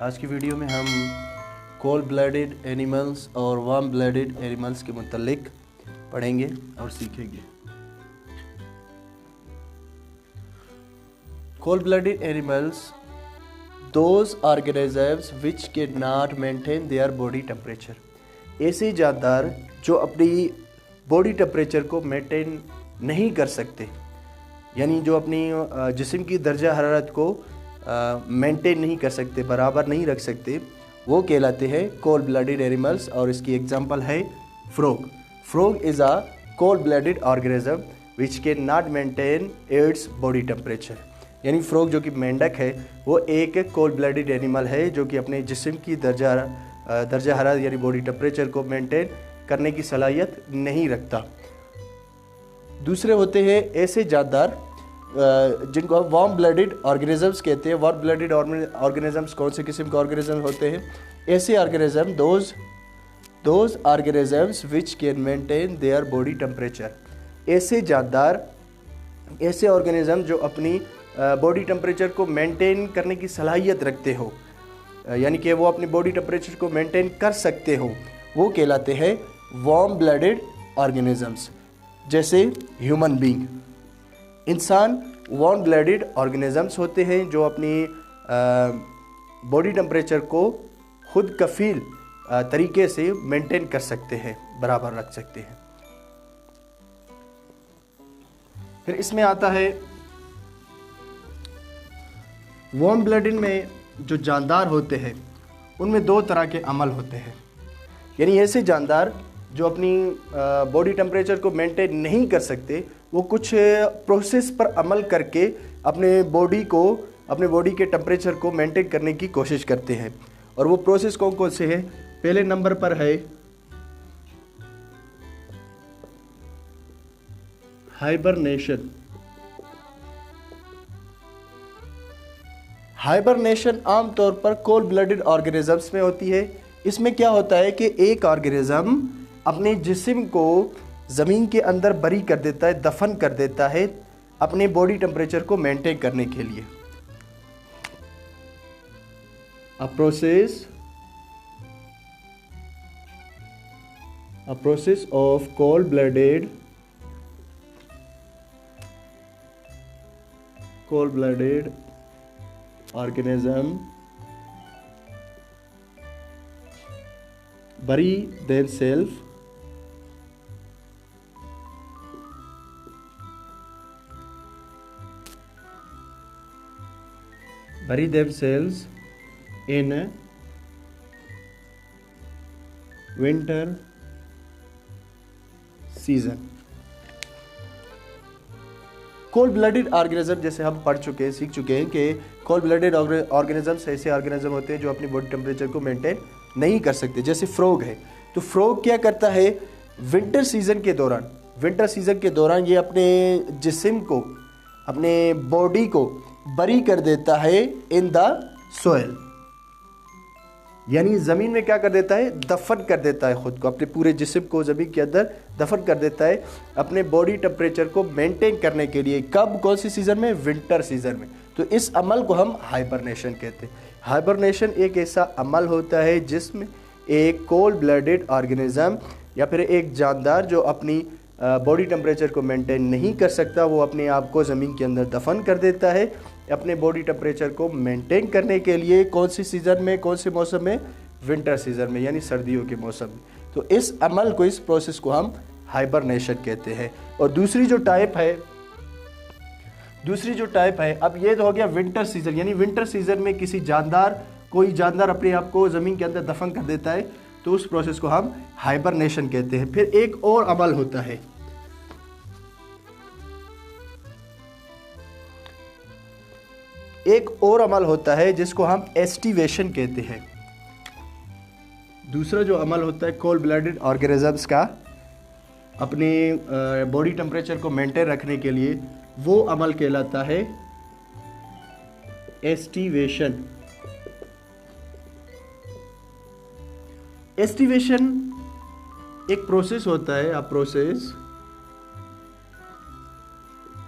आज की वीडियो में हम कोल्ड ब्लडेड एनिमल्स और वार्म ब्लडेड एनिमल्स के मुतालिक पढ़ेंगे और सीखेंगे। Cold blooded animals those organisms which can not maintain their body temperature. ऐसे जानदार जो अपनी बॉडी टेम्परेचर को मेंटेन नहीं कर सकते, यानी जो अपनी जिस्म की दर्जा हरारत को मेंटेन नहीं कर सकते, बराबर नहीं रख सकते, वो कहलाते हैं कोल्ड ब्लडेड एनिमल्स। और इसकी एग्जांपल है frog. Frog is a cold blooded organism which can not maintain its body temperature. यानी फ्रॉग जो कि मेंढक है वो एक कोल्ड ब्लडेड एनिमल है जो कि अपने जिस्म की दर्जा हरारत यानी बॉडी टेम्परेचर को मेंटेन करने की सलाहियत नहीं रखता। दूसरे होते हैं ऐसे जानदार जिनको हम वार्म ब्लडेड ऑर्गेनिजम्स कहते हैं। वार्म ब्लडेड ऑर्गेनिजम्स कौन से किस्म के ऑर्गेनिज्म होते हैं? ऐसे organism those organisms which can maintain their body temperature. ऐसे जानदार, ऐसे ऑर्गेनिज्म जो अपनी बॉडी टेम्परेचर को मेंटेन करने की सलाहियत रखते हो, यानी कि वो अपनी बॉडी टेम्परेचर को मेंटेन कर सकते हो, वो कहलाते हैं वार्म ब्लडेड ऑर्गेनिजम्स। जैसे ह्यूमन बीइंग, इंसान वार्म ब्लडेड ऑर्गेनिजम्स होते हैं जो अपनी बॉडी टेम्परेचर को खुद कफील तरीके से मेंटेन कर सकते हैं, बराबर रख सकते हैं। फिर इसमें आता है वार्म ब्लडेड में जो जानदार होते हैं उनमें दो तरह के अमल होते हैं। यानी ऐसे जानदार जो अपनी बॉडी टेम्परेचर को मेंटेन नहीं कर सकते, वो कुछ प्रोसेस पर अमल करके अपने बॉडी के टेम्परेचर को मेंटेन करने की कोशिश करते हैं। और वो प्रोसेस कौन कौन से हैं? पहले नंबर पर है हाइबरनेशन। हाइबरनेशन आमतौर पर कोल्ड ब्लडेड ऑर्गेनिजम्स में होती है। इसमें क्या होता है कि एक ऑर्गेनिज्म अपने जिस्म को ज़मीन के अंदर बरी कर देता है, दफन कर देता है अपने बॉडी टेम्परेचर को मेंटेन करने के लिए। A process of cold-blooded organism bury themselves in winter season. Cold blooded organism जैसे हम पढ़ चुके हैं, सीख चुके हैं कि कोल्ड ब्लडेड ऑर्गेनिजम्स ऐसे ऑर्गेनिज्म होते हैं जो अपनी बॉडी टेम्परेचर को मेंटेन नहीं कर सकते। जैसे फ्रॉग है, तो फ्रॉग क्या करता है? विंटर सीजन के दौरान ये अपने जिस्म को, अपने बॉडी को बरी कर देता है इन द सोयल, यानी ज़मीन में क्या कर देता है? दफन कर देता है खुद को, अपने पूरे जिस्म को ज़मीन के अंदर दफन कर देता है अपने बॉडी टेम्परेचर को मेंटेन करने के लिए। कब? कौन सी सीज़न में? विंटर सीज़न में। तो इस अमल को हम हाइबरनेशन कहते हैं। हाइबरनेशन एक ऐसा अमल होता है जिसमें एक कोल्ड ब्लडेड ऑर्गेनिज्म या फिर एक जानदार जो अपनी बॉडी टेम्परेचर को मेंटेन नहीं कर सकता, वो अपने आप को ज़मीन के अंदर दफन कर देता है अपने बॉडी टेम्परेचर को मेंटेन करने के लिए। कौन सी सीज़न में, कौन से मौसम में? विंटर सीज़न में, यानी सर्दियों के मौसम में। तो इस अमल को, इस प्रोसेस को हम हाइबरनेशन कहते हैं। और दूसरी जो टाइप है, अब ये तो हो गया विंटर सीज़न, यानी विंटर सीज़न में कोई जानदार अपने आप को ज़मीन के अंदर दफन कर देता है, तो उस प्रोसेस को हम हाइबरनेशन कहते हैं। फिर एक और अमल होता है, जिसको हम एस्टिवेशन कहते हैं। दूसरा जो अमल होता है कोल्ड ब्लडेड ऑर्गेनिजम्स का अपने बॉडी टेम्परेचर को मेंटेन रखने के लिए, वो अमल कहलाता है एस्टिवेशन। एस्टिवेशन एक प्रोसेस होता है, अ प्रोसेस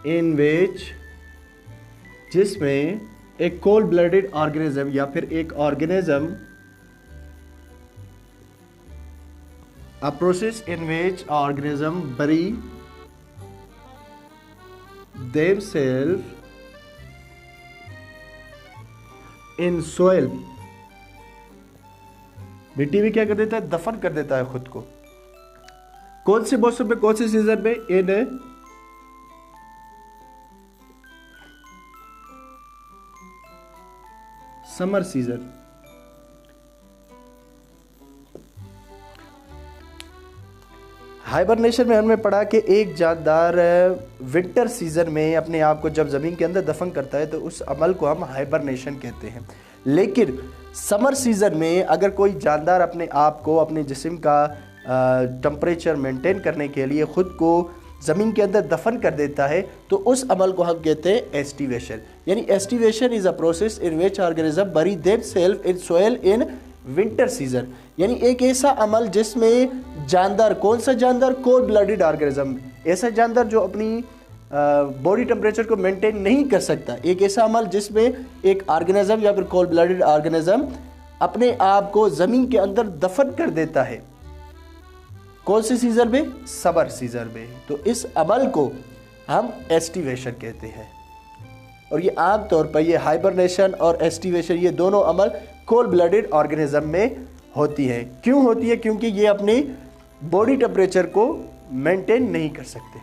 इन विच जिसमें एक कोल्ड ब्लडेड ऑर्गेनिज्म या फिर एक organism, a process in which organism bury themselves in soil, मिट्टी में क्या कर देता है, दफन कर देता है खुद को। कौन से मौसम में, कौन से सीजन में? In summer season. हाइबरनेशन में हमने पढ़ा कि एक जानदार विंटर सीजन में अपने आप को जब ज़मीन के अंदर दफन करता है तो उस अमल को हम हाइबरनेशन कहते हैं। लेकिन समर सीजन में अगर कोई जानदार अपने आप को, अपने जिस्म का टेम्परेचर मेंटेन करने के लिए ख़ुद को ज़मीन के अंदर दफन कर देता है तो उस अमल को हम कहते हैं एस्टिवेशन। यानी aestivation is a process in which organism bury themselves in soil in winter season. यानी एक ऐसा अमल जिसमें जानदार, कौन सा जानदार? कोल्ड ब्लडेड ऑर्गेनिज्म, ऐसा जानदार जो अपनी बॉडी टेम्परेचर को मेंटेन नहीं कर सकता। एक ऐसा अमल जिसमें एक ऑर्गेनिज्म या फिर कोल्ड ब्लडेड ऑर्गेनिज्म अपने आप को ज़मीन के अंदर दफन कर देता है। कौन से सीजन में? समर सीजन में। तो इस अमल को हम एस्टिवेशन कहते हैं। और ये आम तौर पर ये हाइबरनेशन और एस्टिवेशन, ये दोनों अमल कोल्ड ब्लडेड ऑर्गेनिज्म में होती है। क्यों होती है? क्योंकि ये अपनी बॉडी टेम्परेचर को मेंटेन नहीं कर सकते।